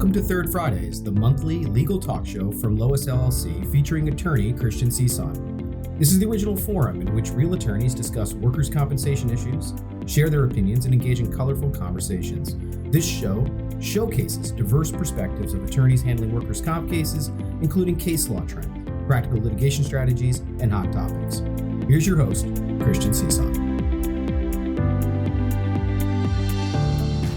Welcome to Third Fridays, the monthly legal talk show from Lois LLC featuring attorney Christian Seeson. This is the original forum in which real attorneys discuss workers' compensation issues, share their opinions, and engage in colorful conversations. This show showcases diverse perspectives of attorneys handling workers' comp cases, including case law trends, practical litigation strategies, and hot topics. Here's your host, Christian Seeson.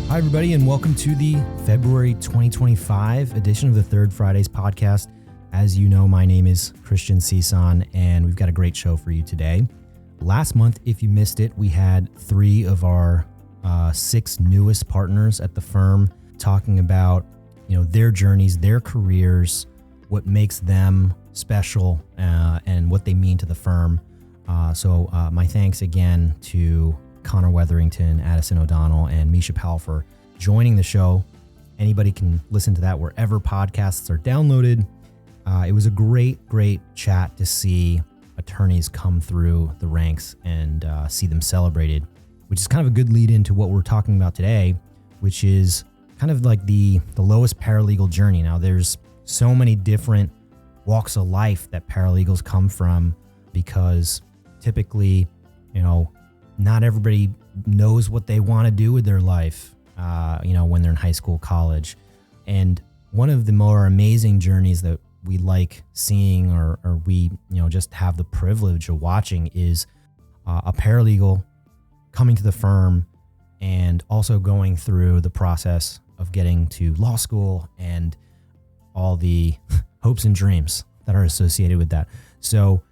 Hi, everybody, and welcome to the February 2025 edition of the Third Fridays podcast. As you know, my name is Christian Seeson, and we've got a great show for you today. Last month, if you missed it, we had 3 of our 6 newest partners at the firm talking about, their journeys, their careers, what makes them special, and what they mean to the firm. So my thanks again to Connor Wetherington, Addison O'Donnell, and Misha Powell for joining the show. Anybody can listen to that wherever podcasts are downloaded. It was a great chat to see attorneys come through the ranks and see them celebrated, which is kind of a good lead into what we're talking about today, which is kind of like the lowest paralegal journey. Now, there's so many different walks of life that paralegals come from because typically, not everybody knows what they want to do with their life, when they're in high school, college. And one of the more amazing journeys that we like seeing or we, just have the privilege of watching is a paralegal coming to the firm and also going through the process of getting to law school and all the hopes and dreams that are associated with that. So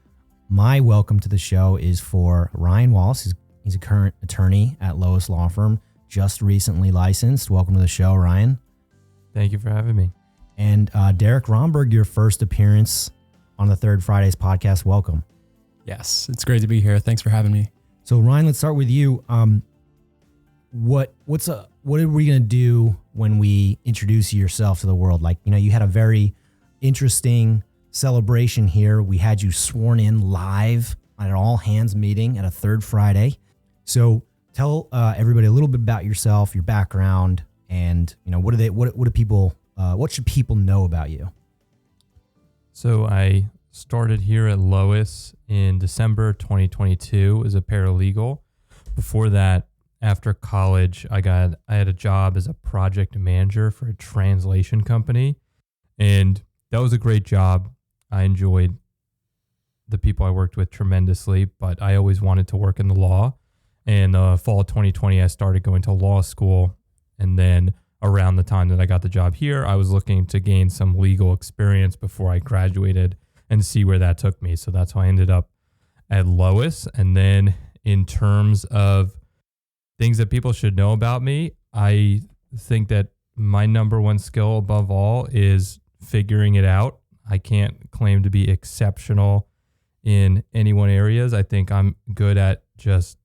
my welcome to the show is for Ryan Wallace. He's a current attorney at Lois Law Firm, just recently licensed. Welcome to the show, Ryan. Thank you for having me. And Derek Romberg, your first appearance on the Third Fridays podcast. Welcome. Yes, it's great to be here. Thanks for having me. So Ryan, let's start with you. What are we going to do when we introduce yourself to the world? You had a very interesting celebration here. We had you sworn in live at an all hands meeting at a Third Friday. So tell everybody a little bit about yourself, your background, and what should people know about you? So I started here at Lois in December 2022 as a paralegal. Before that, after college, I had a job as a project manager for a translation company, and that was a great job. I enjoyed the people I worked with tremendously, but I always wanted to work in the law. And fall of 2020, I started going to law school. And then around the time that I got the job here, I was looking to gain some legal experience before I graduated and see where that took me. So that's how I ended up at Lois. And then in terms of things that people should know about me, I think that my number one skill above all is figuring it out. I can't claim to be exceptional in any one areas. I think I'm good at just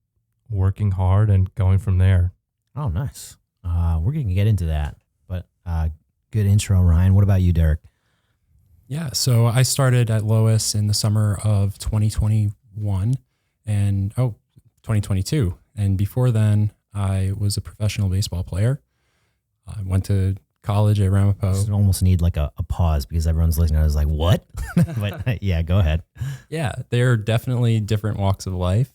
working hard and going from there. Oh, nice. We're going to get into that, but good intro, Ryan. What about you, Derek? Yeah, so I started at Lois in the summer of 2022. And before then, I was a professional baseball player. I went to college at Ramapo. I almost need like a pause because everyone's listening. I was like, what? But yeah, go ahead. Yeah, they're definitely different walks of life.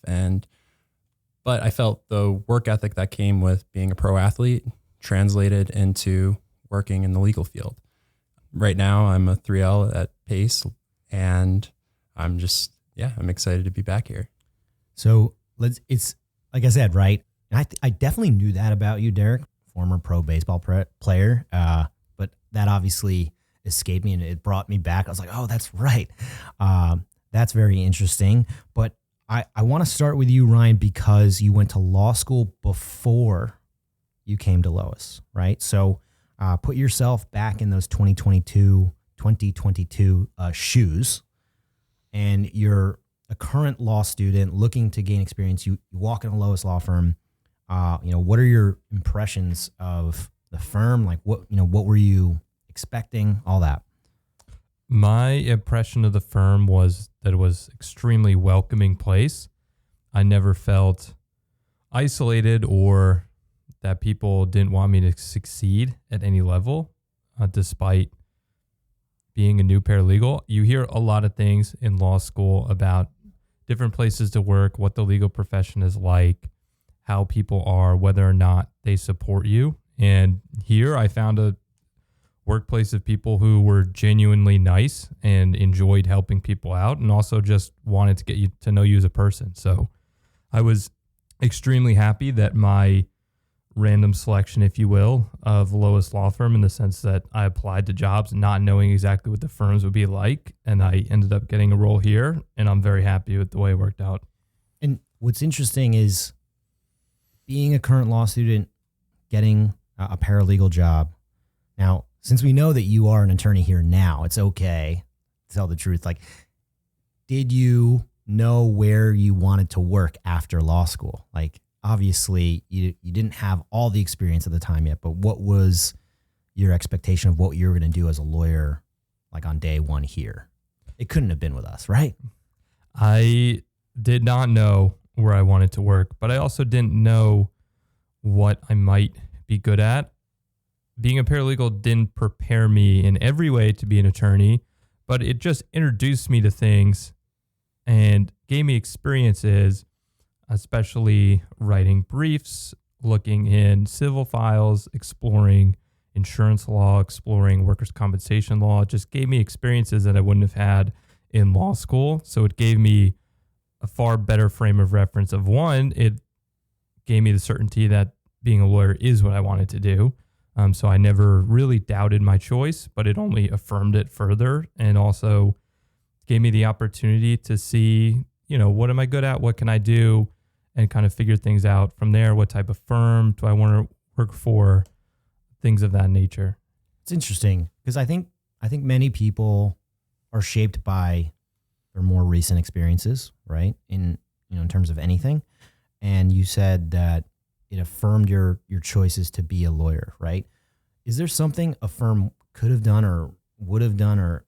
But I felt the work ethic that came with being a pro athlete translated into working in the legal field. Right now, I'm a 3L at Pace, and I'm excited to be back here. So it's like I said, right? I definitely knew that about you, Derek, former pro baseball player. But that obviously escaped me and it brought me back. I was like, oh, that's right. That's very interesting. But I want to start with you, Ryan, because you went to law school before you came to Lois, right? So put yourself back in those 2022 shoes, and you're a current law student looking to gain experience. You walk in a Lois law firm. What are your impressions of the firm? Like what were you expecting? All that. My impression of the firm was that it was extremely welcoming place. I never felt isolated or that people didn't want me to succeed at any level. despite being a new paralegal. You hear a lot of things in law school about different places to work, what the legal profession is like, how people are, whether or not they support you. And here I found a workplace of people who were genuinely nice and enjoyed helping people out, and also just wanted to get you to know you as a person. So I was extremely happy that my random selection, if you will, of Lois Law Firm, in the sense that I applied to jobs not knowing exactly what the firms would be like, and I ended up getting a role here, and I'm very happy with the way it worked out. And what's interesting is being a current law student, getting a paralegal job. Now, since we know that you are an attorney here now, it's okay to tell the truth. Like, did you know where you wanted to work after law school? Like, obviously, you didn't have all the experience at the time yet, but what was your expectation of what you were going to do as a lawyer, like on day one here? It couldn't have been with us, right? I did not know where I wanted to work, but I also didn't know what I might be good at. Being a paralegal didn't prepare me in every way to be an attorney, but it just introduced me to things and gave me experiences, especially writing briefs, looking in civil files, exploring insurance law, exploring workers' compensation law. It just gave me experiences that I wouldn't have had in law school. So it gave me a far better frame of reference of one, it gave me the certainty that being a lawyer is what I wanted to do. So I never really doubted my choice, but it only affirmed it further, and also gave me the opportunity to see, what am I good at? What can I do? And kind of figure things out from there. What type of firm do I want to work for? Things of that nature. It's interesting because I think many people are shaped by their more recent experiences, right? In terms of anything. And you said that it affirmed your choices to be a lawyer, right? Is there something a firm could have done or would have done, or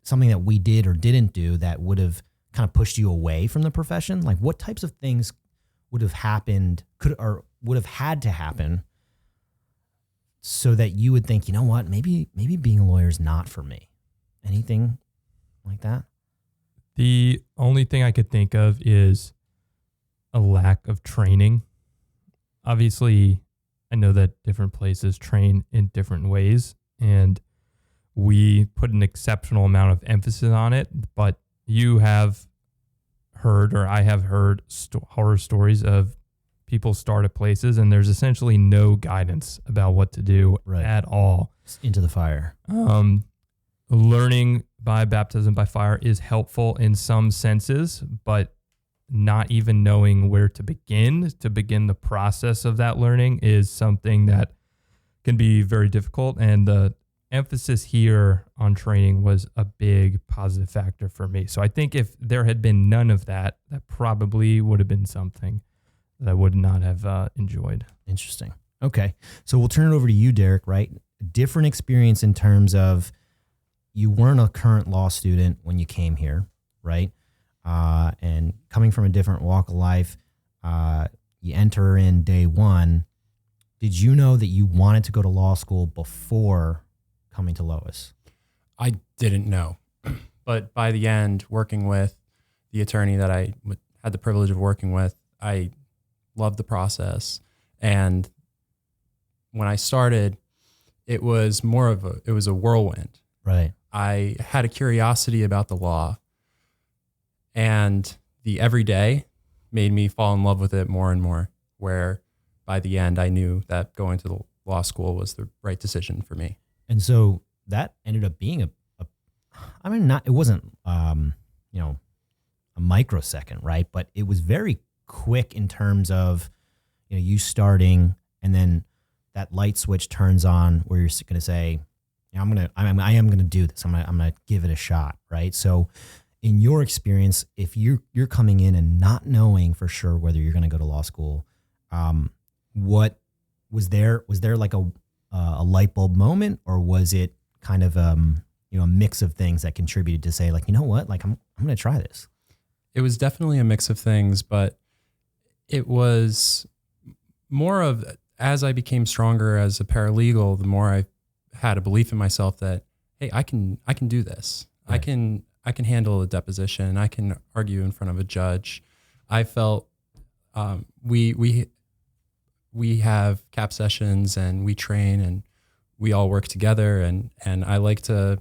something that we did or didn't do that would have kind of pushed you away from the profession? Like, what types of things would have happened, would have had to happen so that you would think, maybe being a lawyer is not for me? Anything like that? The only thing I could think of is a lack of training. Obviously, I know that different places train in different ways, and we put an exceptional amount of emphasis on it, but you have heard, or I have heard horror stories of people start at places and there's essentially no guidance about what to do at all. It's into the fire. Learning by baptism by fire is helpful in some senses, but not even knowing where to begin the process of that learning is something that can be very difficult. And the emphasis here on training was a big positive factor for me. So I think if there had been none of that, that probably would have been something that I would not have enjoyed. Interesting. Okay. So we'll turn it over to you, Derek, right? Different experience in terms of you weren't a current law student when you came here, right? And coming from a different walk of life, you enter in day one. Did you know that you wanted to go to law school before coming to Lois? I didn't know, but by the end, working with the attorney that I had the privilege of working with, I loved the process. And when I started, it was a whirlwind. Right. I had a curiosity about the law, and the everyday made me fall in love with it more and more, where by the end, I knew that going to the law school was the right decision for me. And so that ended up being it wasn't, a microsecond, right? But it was very quick in terms of, you starting, and then that light switch turns on where you're going to say, I am going to do this. I'm going to give it a shot. Right. So in your experience, if you're coming in and not knowing for sure whether you're going to go to law school, what was there like a light bulb moment, or was it kind of, a mix of things that contributed to say, like, I'm going to try this? It was definitely a mix of things, but it was more of, as I became stronger as a paralegal, the more I had a belief in myself that, hey, I can do this. Right. I can handle a deposition. I can argue in front of a judge. I felt we have cap sessions and we train and we all work together, and I like to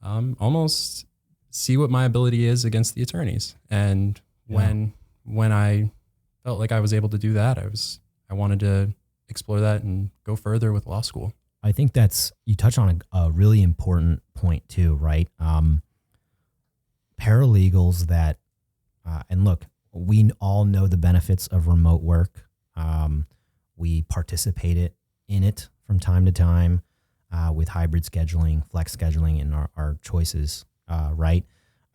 almost see what my ability is against the attorneys. And when I felt like I was able to do that, I wanted to explore that and go further with law school. I think you touch on a really important point too, right? Paralegals that, and look, we all know the benefits of remote work. We participate in it from time to time with hybrid scheduling, flex scheduling, and our choices, right?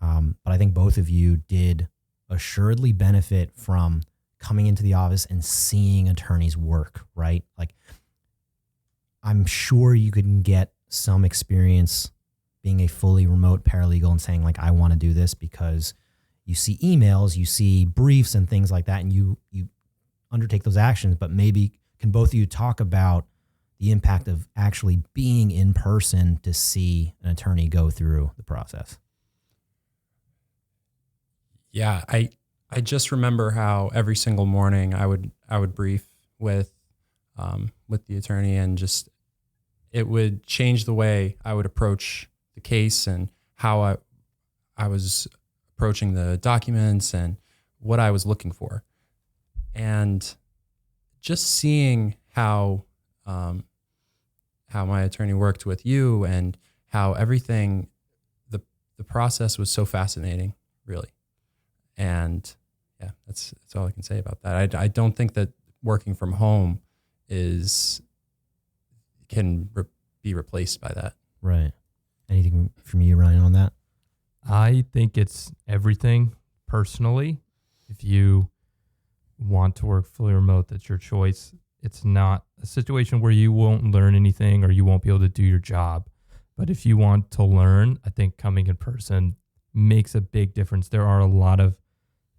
But I think both of you did assuredly benefit from coming into the office and seeing attorneys work, right? Like, I'm sure you could get some experience being a fully remote paralegal and saying, like, I want to do this, because you see emails, you see briefs and things like that, and you undertake those actions. But maybe can both of you talk about the impact of actually being in person to see an attorney go through the process? Yeah, I just remember how every single morning I would brief with the attorney, and just it would change the way I would approach the case and how I was approaching the documents and what I was looking for. And just seeing how my attorney worked with you and how everything, the process was so fascinating, really. And yeah, that's all I can say about that. I don't think that working from home can be replaced by that. Right. Anything from you, Ryan, on that? I think it's everything personally. If you want to work fully remote, that's your choice. It's not a situation where you won't learn anything or you won't be able to do your job. But if you want to learn, I think coming in person makes a big difference. There are a lot of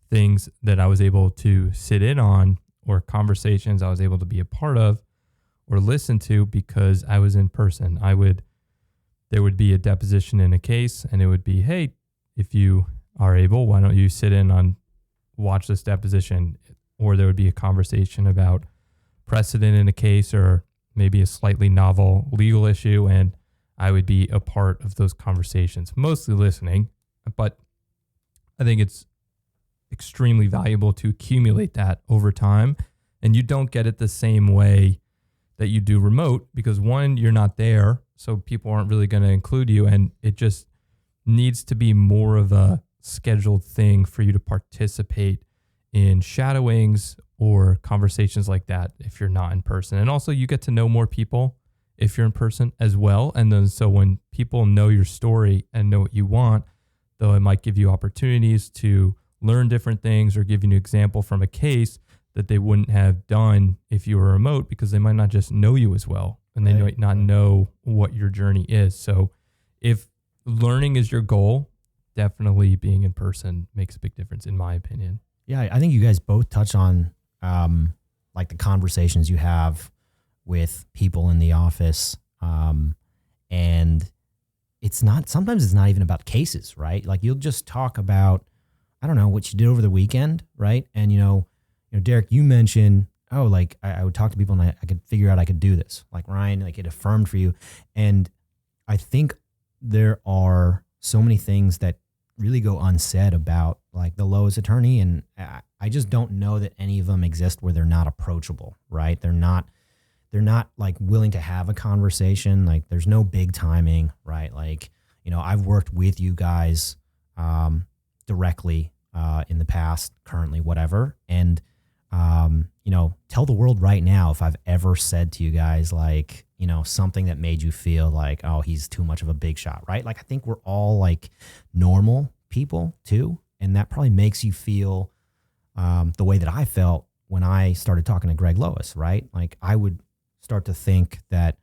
things that I was able to sit in on, or conversations I was able to be a part of or listen to because I was in person. There would be a deposition in a case, and it would be, hey, if you are able, why don't you sit in on, watch this deposition? Or there would be a conversation about precedent in a case, or maybe a slightly novel legal issue, and I would be a part of those conversations, mostly listening. But I think it's extremely valuable to accumulate that over time, and you don't get it the same way that you do remote, because one, you're not there, so people aren't really going to include you, and it just needs to be more of a scheduled thing for you to participate in shadowings or conversations like that if you're not in person. And also you get to know more people if you're in person as well. And then so when people know your story and know what you want, though it might give you opportunities to learn different things or give you an example from a case that they wouldn't have done if you were remote, because they might not just know you as well, and they might not know what your journey is. So if learning is your goal, definitely being in person makes a big difference, in my opinion. Yeah, I think you guys both touch on like the conversations you have with people in the office, and sometimes it's not even about cases, right? Like you'll just talk about, I don't know, what you did over the weekend, right? And you know, Derek, you mentioned, like I would talk to people and I could figure out I could do this. Like Ryan, like it affirmed for you. And I think there are so many things that really go unsaid about like the Lois attorney. And I just don't know that any of them exist where they're not approachable, right? They're not like willing to have a conversation. Like there's no big timing, right? Like, I've worked with you guys directly in the past, currently, whatever. And, tell the world right now if I've ever said to you guys, like, something that made you feel like, oh, he's too much of a big shot, right? Like, I think we're all like normal people too. And that probably makes you feel the way that I felt when I started talking to Greg Lois, right? Like I would start to think that,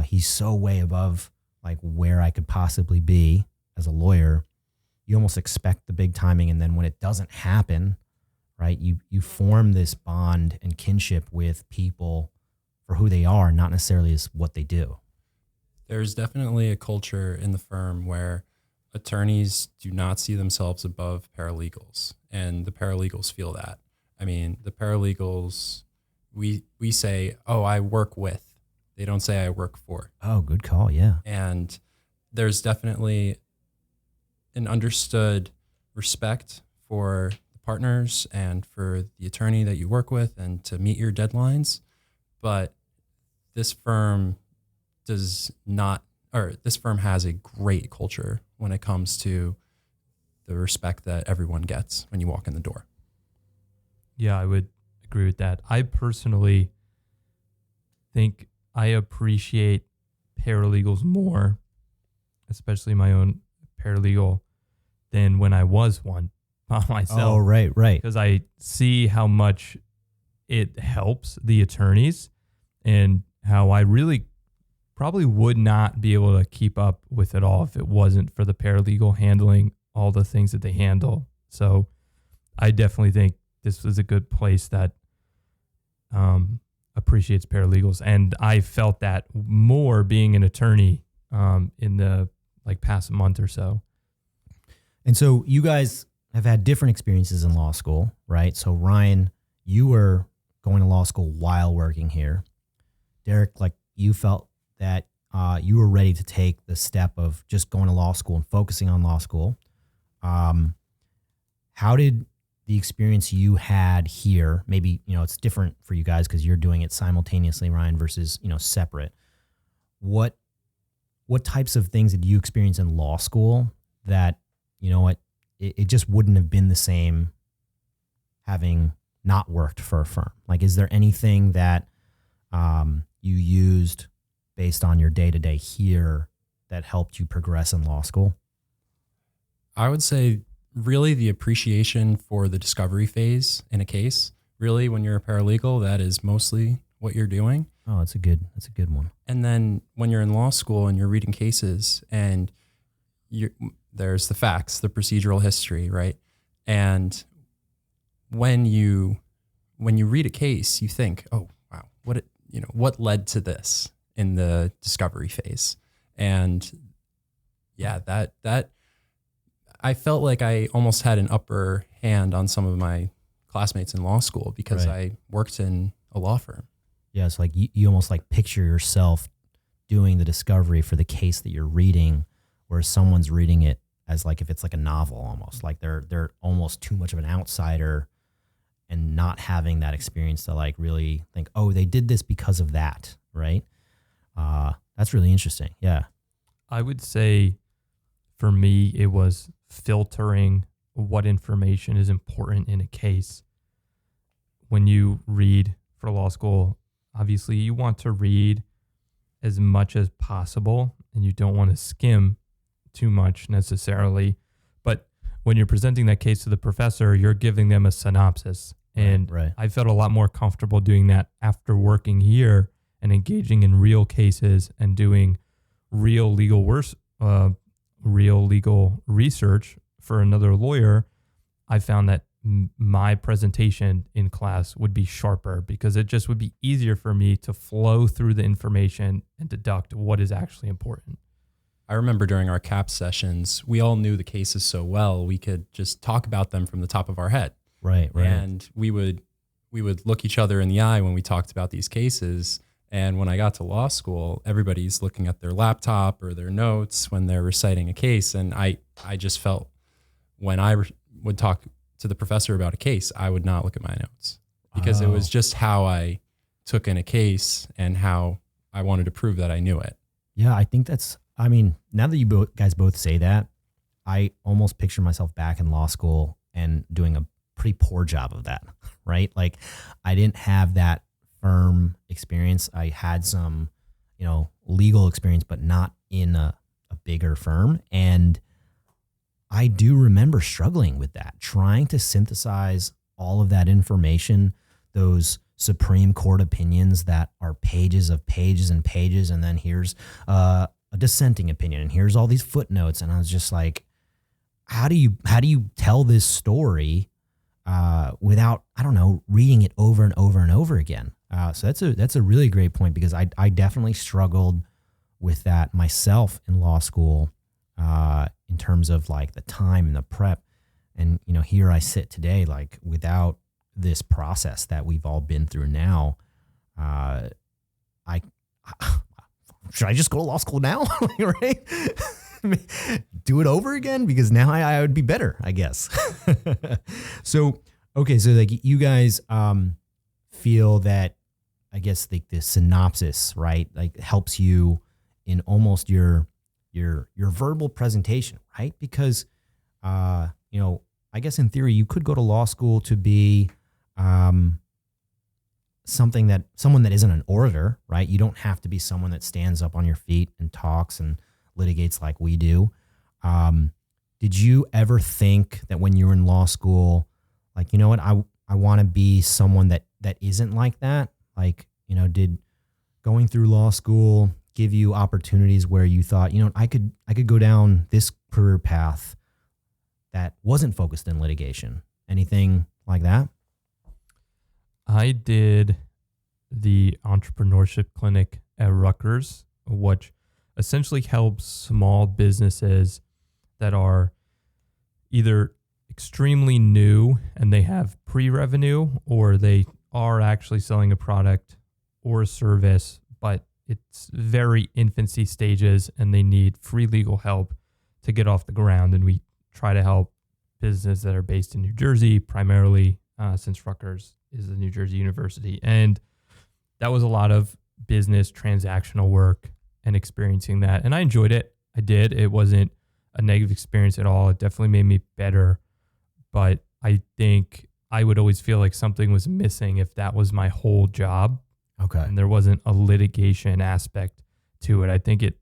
he's so way above like where I could possibly be as a lawyer. You almost expect the big timing. And then when it doesn't happen, right, you form this bond and kinship with people for who they are, not necessarily as what they do. There's definitely a culture in the firm where attorneys do not see themselves above paralegals, and the paralegals feel that. I mean, the paralegals, we say, oh, I work with. They don't say I work for. Oh, good call. Yeah. And there's definitely an understood respect for the partners and for the attorney that you work with and to meet your deadlines. But this firm does not, or this firm has a great culture when it comes to the respect that everyone gets when you walk in the door. Yeah, I would agree with that. I personally think I appreciate paralegals more, especially my own paralegal, than when I was one by myself. Oh, right. Because I see how much it helps the attorneys and how I really probably would not be able to keep up with it all if it wasn't for the paralegal handling all the things that they handle. So I definitely think this was a good place that appreciates paralegals. And I felt that more being an attorney in the past month or so. And so you guys have had different experiences in law school, right? So Ryan, you were going to law school while working here. Derek, you felt that you were ready to take the step of just going to law school and focusing on law school. How did the experience you had here, maybe, it's different for you guys because you're doing it simultaneously, Ryan, versus, separate. What types of things did you experience in law school that, it just wouldn't have been the same having not worked for a firm? Is there anything that you used based on your day-to-day here that helped you progress in law school? I would say really the appreciation for the discovery phase in a case. Really, when you're a paralegal, that is mostly what you're doing. Oh, that's a good one. And then when you're in law school and you're reading cases and there's the facts, the procedural history, right? And when you read a case, you think, oh, wow, what led to this in the discovery phase? And yeah, that I felt like I almost had an upper hand on some of my classmates in law school because I worked in a law firm. Yeah, it's you almost picture yourself doing the discovery for the case that you're reading, whereas someone's reading it as if it's a novel almost. They're almost too much of an outsider and not having that experience to really think, oh, they did this because of that, right? That's really interesting. Yeah. I would say for me, it was filtering what information is important in a case. When you read for law school, obviously you want to read as much as possible and you don't want to skim too much necessarily. But when you're presenting that case to the professor, you're giving them a synopsis. And I felt a lot more comfortable doing that after working here and engaging in real cases and doing real legal research for another lawyer. I found that my presentation in class would be sharper because it just would be easier for me to flow through the information and deduct what is actually important. I remember during our CAP sessions, we all knew the cases so well, we could just talk about them from the top of our head. Right. And we would look each other in the eye when we talked about these cases. And when I got to law school, everybody's looking at their laptop or their notes when they're reciting a case. And I just felt when I would talk to the professor about a case, I would not look at my notes because it was just how I took in a case and how I wanted to prove that I knew it. Yeah, I think now that you guys both say that, I almost picture myself back in law school and doing a pretty poor job of that, right? I didn't have that firm experience. I had some, legal experience, but not in a bigger firm. And I do remember struggling with that, trying to synthesize all of that information, those Supreme Court opinions that are pages of pages and pages. And then here's a dissenting opinion and here's all these footnotes. And I was just like, how do you tell this story without, reading it over and over and over again? So that's a really great point, because I definitely struggled with that myself in law school, in terms of like the time and the prep. And, here I sit today, like without this process that we've all been through now, should I just go to law school now? Right? Do it over again? Because now I would be better, I guess. So, okay. So like you guys, feel that, I guess the synopsis, right? Like helps you in almost your verbal presentation, right? Because, I guess in theory you could go to law school to be, someone that isn't an orator, right? You don't have to be someone that stands up on your feet and talks and litigates like we do. Did you ever think that when you were in law school, like, you know what, I want to be someone that isn't like that? Like, did going through law school give you opportunities where you thought, I could go down this career path that wasn't focused in litigation? Anything like that? I did the entrepreneurship clinic at Rutgers, which essentially helps small businesses that are either extremely new and they have pre-revenue, or they are actually selling a product or a service, but it's very infancy stages and they need free legal help to get off the ground. And we try to help businesses that are based in New Jersey, primarily, since Rutgers is a New Jersey university. And that was a lot of business transactional work and experiencing that. And I enjoyed it. I did. It wasn't a negative experience at all. It definitely made me better. But I think I would always feel like something was missing if that was my whole job. Okay. And there wasn't a litigation aspect to it. I think it,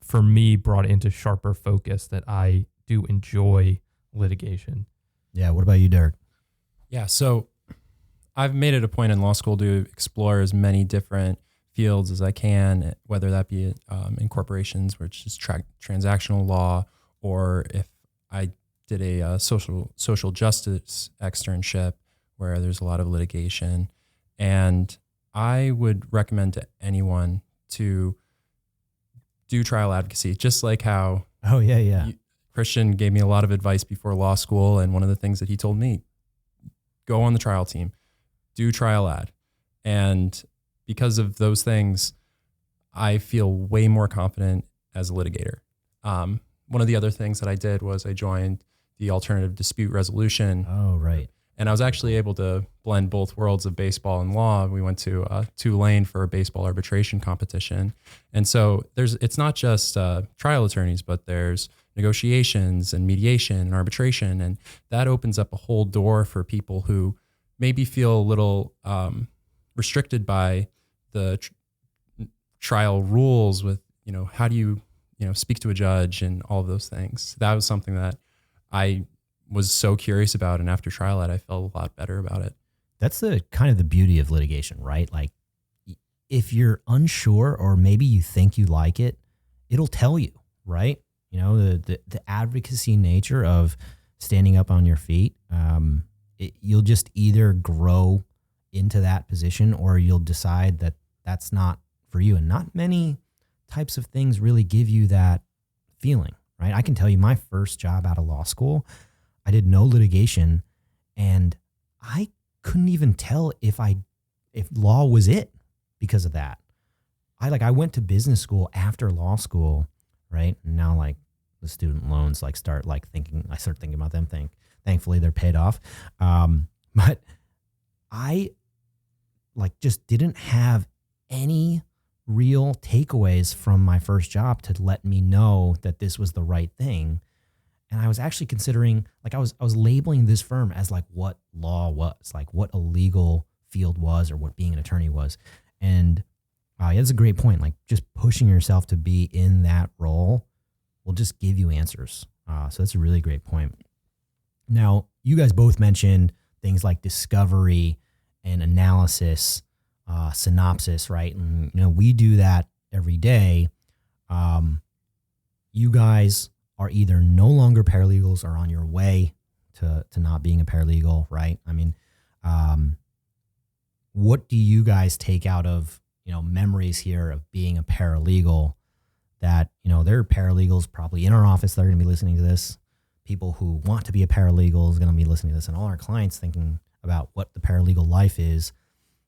for me, brought into sharper focus that I do enjoy litigation. Yeah. What about you, Derek? Yeah. So I've made it a point in law school to explore as many different fields as I can, whether that be in corporations, which is transactional law, or if I did a social justice externship where there's a lot of litigation. And I would recommend to anyone to do trial advocacy, just like how Christian gave me a lot of advice before law school. And one of the things that he told me, go on the trial team, do trial ad. And because of those things, I feel way more confident as a litigator. One of the other things that I did was I joined the alternative dispute resolution. Oh, right. And I was actually able to blend both worlds of baseball and law. We went to Tulane for a baseball arbitration competition. And so it's not just trial attorneys, but there's negotiations and mediation and arbitration. And that opens up a whole door for people who maybe feel a little restricted by the trial rules with, how do you speak to a judge and all of those things. That was something that I was so curious about. And after trial ad, I felt a lot better about it. That's the kind of the beauty of litigation, right? Like if you're unsure or maybe you think you like it, it'll tell you, right? The advocacy nature of standing up on your feet, you'll just either grow into that position or you'll decide that that's not for you. And not many types of things really give you that feeling, right? I can tell you my first job out of law school, I did no litigation and I couldn't even tell if law was it because of that. I went to business school after law school, right? And now the student loans I start thinking about them. Thankfully they're paid off. But I just didn't have any real takeaways from my first job to let me know that this was the right thing. And I was actually considering, I was labeling this firm as what law was, what a legal field was or what being an attorney was. And that's a great point. Just pushing yourself to be in that role will just give you answers. So that's a really great point. Now, you guys both mentioned things like discovery and analysis, synopsis, right? And, we do that every day. You guys are either no longer paralegals or on your way to not being a paralegal, right? I mean, what do you guys take out of, memories here of being a paralegal that, there are paralegals probably in our office that are going to be listening to this. People who want to be a paralegal is going to be listening to this, and all our clients thinking about what the paralegal life is.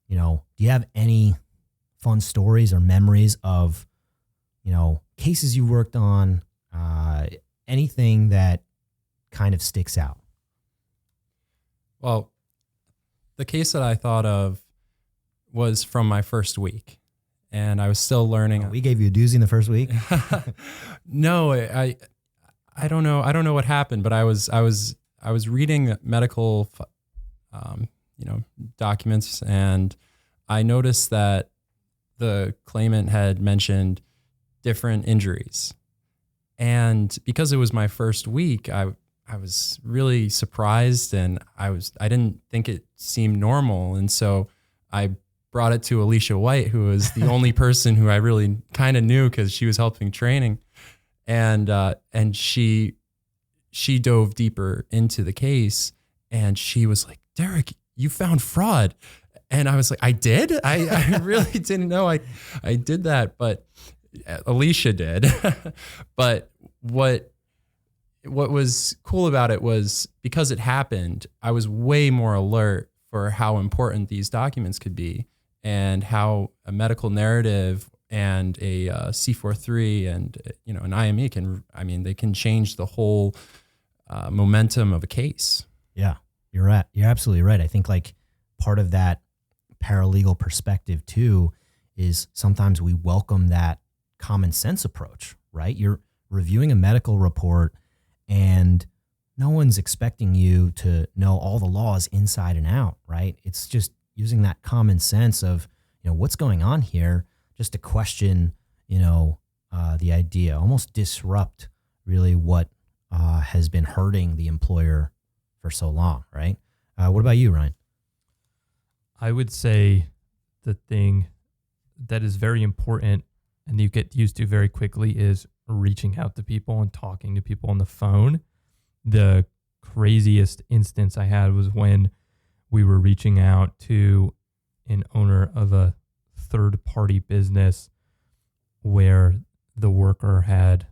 Do you have any fun stories or memories of, cases you worked on, anything that kind of sticks out? Well, the case that I thought of was from my first week, and I was still learning. We gave you a doozy in the first week. No, I don't know. I don't know what happened, but I was reading medical, documents, and I noticed that the claimant had mentioned different injuries, and because it was my first week, I was really surprised, and I didn't think it seemed normal, and so I brought it to Alicia White, who was the only person who I really kind of knew because she was helping training, and she dove deeper into the case, and she was like, "Derek, you found fraud," and I was like, "I did? I really didn't know I did that," but Alicia did. But what was cool about it was because it happened, I was way more alert for how important these documents could be and how a medical narrative and a C43 and an IME they can change the whole momentum of a case. Yeah, you're right. You're absolutely right. I think like part of that paralegal perspective too is sometimes we welcome that common sense approach, right? You're reviewing a medical report and no one's expecting you to know all the laws inside and out, right? It's just using that common sense of, what's going on here, just to question, the idea, almost disrupt really what has been hurting the employer for so long, right? What about you, Ryan? I would say the thing that is very important and you get used to very quickly is reaching out to people and talking to people on the phone. The craziest instance I had was when we were reaching out to an owner of a third-party business where the worker had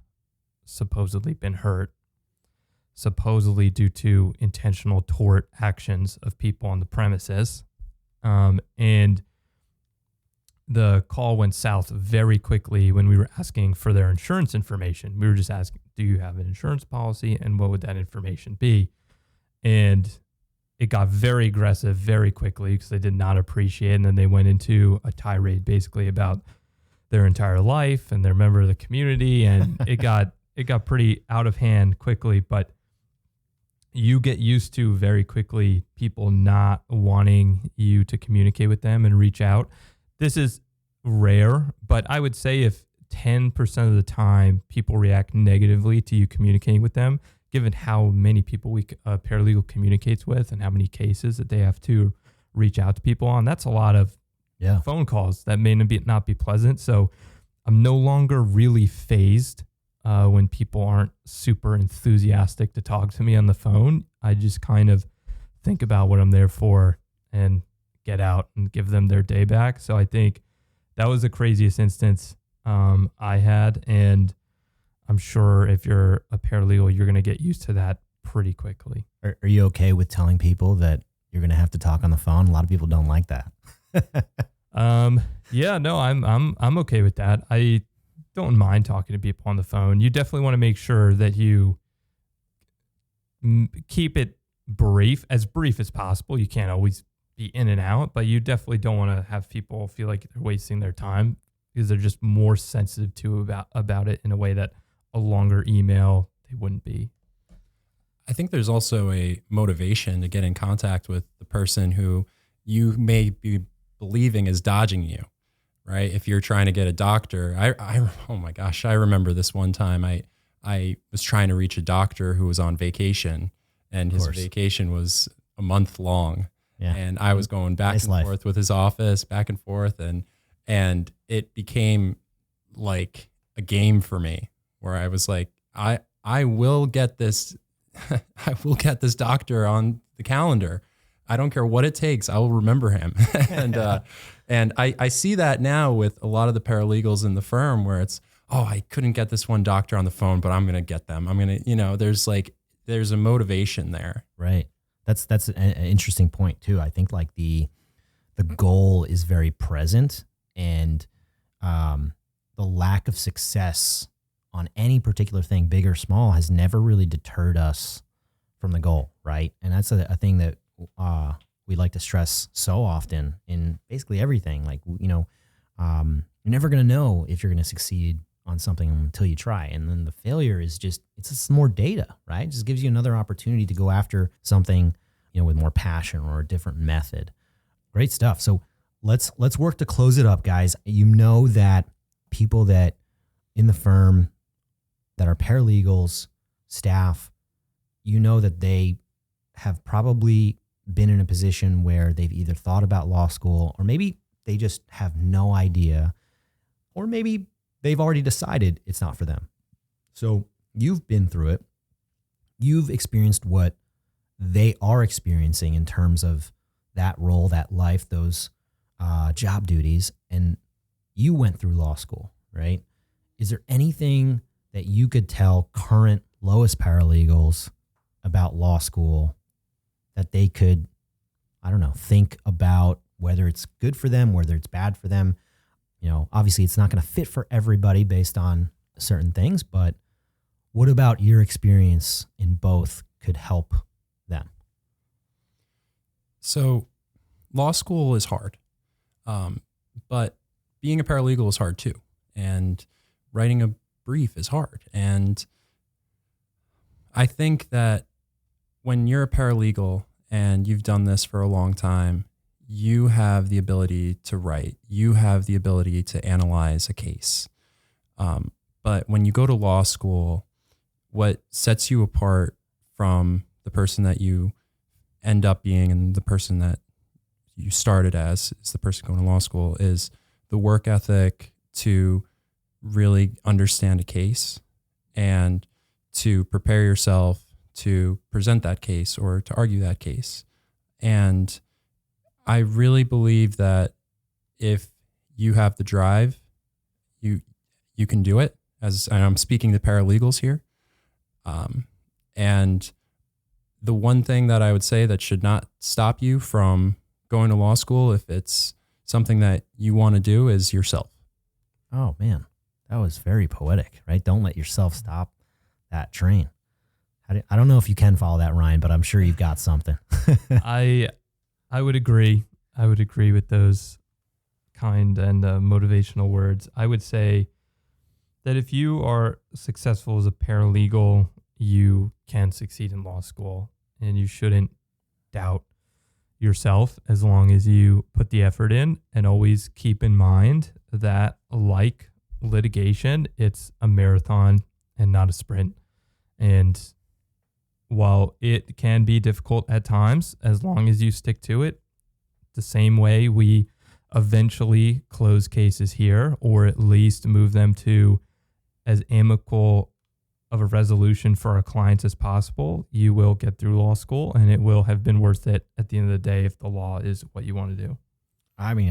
supposedly been hurt, supposedly due to intentional tort actions of people on the premises. And the call went south very quickly when we were asking for their insurance information. We were just asking, do you have an insurance policy and what would that information be? And it got very aggressive very quickly because they did not appreciate it. And then they went into a tirade basically about their entire life and they're a member of the community. And it got pretty out of hand quickly, but you get used to very quickly people not wanting you to communicate with them and reach out. This is rare, but I would say if 10% of the time people react negatively to you communicating with them, given how many people paralegal communicates with and how many cases that they have to reach out to people on, that's a lot of phone calls that may not be pleasant. So I'm no longer really fazed when people aren't super enthusiastic to talk to me on the phone. I just kind of think about what I'm there for and get out and give them their day back. So I think that was the craziest instance I had. And I'm sure if you're a paralegal, you're going to get used to that pretty quickly. Are you okay with telling people that you're going to have to talk on the phone? A lot of people don't like that. Yeah, no, I'm okay with that. I don't mind talking to people on the phone. You definitely want to make sure that you keep it brief as possible. You can't always be in and out, but you definitely don't want to have people feel like they're wasting their time because they're just more sensitive about it in a way that a longer email they wouldn't be. I think there's also a motivation to get in contact with the person who you may be believing is dodging you, right? If you're trying to get a doctor, oh my gosh, I remember this one time I was trying to reach a doctor who was on vacation, and his vacation was a month long. Yeah. And I was going back and forth with his office, back and forth, and it became like a game for me where I was like, I will get this I will get this doctor on the calendar. I don't care what it takes. I will remember him. And I see that now with a lot of the paralegals in the firm where it's, oh, I couldn't get this one doctor on the phone, but I'm going to get them. I'm going to, there's a motivation there. Right. That's an interesting point too. I think like the goal is very present, and the lack of success on any particular thing, big or small, has never really deterred us from the goal, right? And that's a thing that we like to stress so often in basically everything. Like, you're never going to know if you're going to succeed on something until you try. And then the failure is just more data, right? It just gives you another opportunity to go after something, with more passion or a different method. Great stuff. So let's work to close it up, guys. You know that people that in the firm that are paralegals, staff, that they have probably been in a position where they've either thought about law school, or maybe they just have no idea, or maybe they've already decided it's not for them. So you've been through it. You've experienced what they are experiencing in terms of that role, that life, those job duties, and you went through law school, right? Is there anything that you could tell current Lois paralegals about law school that they could, think about whether it's good for them, whether it's bad for them? Obviously it's not going to fit for everybody based on certain things, but what about your experience in both could help them? So law school is hard, but being a paralegal is hard too. And writing a brief is hard. And I think that when you're a paralegal and you've done this for a long time, you have the ability to write. You have the ability to analyze a case. But when you go to law school, what sets you apart from the person that you end up being and the person that you started as is the person going to law school is the work ethic to really understand a case and to prepare yourself to present that case or to argue that case. And I really believe that if you have the drive, you can do it. And I'm speaking to paralegals here. And the one thing that I would say that should not stop you from going to law school, if it's something that you want to do, is yourself. Oh man, that was very poetic, right? Don't let yourself stop that train. I don't know if you can follow that, Ryan, but I'm sure you've got something. I would agree. I would agree with those kind and motivational words. I would say that if you are successful as a paralegal, you can succeed in law school, and you shouldn't doubt yourself as long as you put the effort in, and always keep in mind that, like litigation, it's a marathon and not a sprint. And while it can be difficult at times, as long as you stick to it, the same way we eventually close cases here, or at least move them to as amicable of a resolution for our clients as possible, you will get through law school, and it will have been worth it at the end of the day if the law is what you want to do. I mean,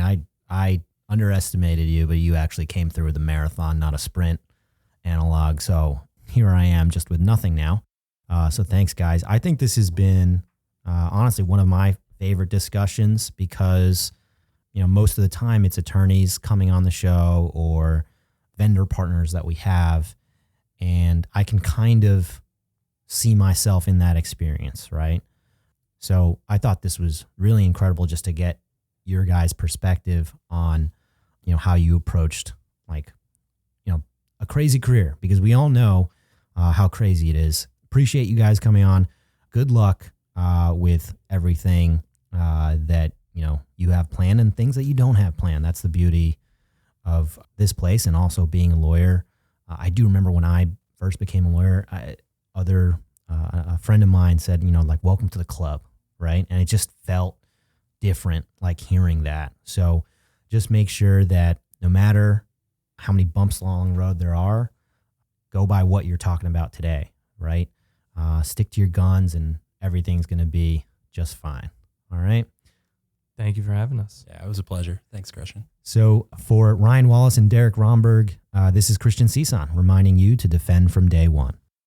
I underestimated you, but you actually came through with a marathon, not a sprint analog. So here I am just with nothing now. So thanks, guys. I think this has been honestly one of my favorite discussions because, most of the time it's attorneys coming on the show or vendor partners that we have. And I can kind of see myself in that experience, right? So I thought this was really incredible just to get your guys' perspective on, how you approached a crazy career, because we all know how crazy it is. Appreciate you guys coming on. Good luck with everything that, you have planned and things that you don't have planned. That's the beauty of this place, and also being a lawyer. I do remember when I first became a lawyer, a friend of mine said, welcome to the club, right? And it just felt different, like hearing that. So just make sure that no matter how many bumps along the road there are, go by what you're talking about today, right? Stick to your guns and everything's going to be just fine. All right. Thank you for having us. Yeah, it was a pleasure. Thanks, Christian. So for Ryan Wallace and Derek Romberg, this is Christian Cison reminding you to defend from day one.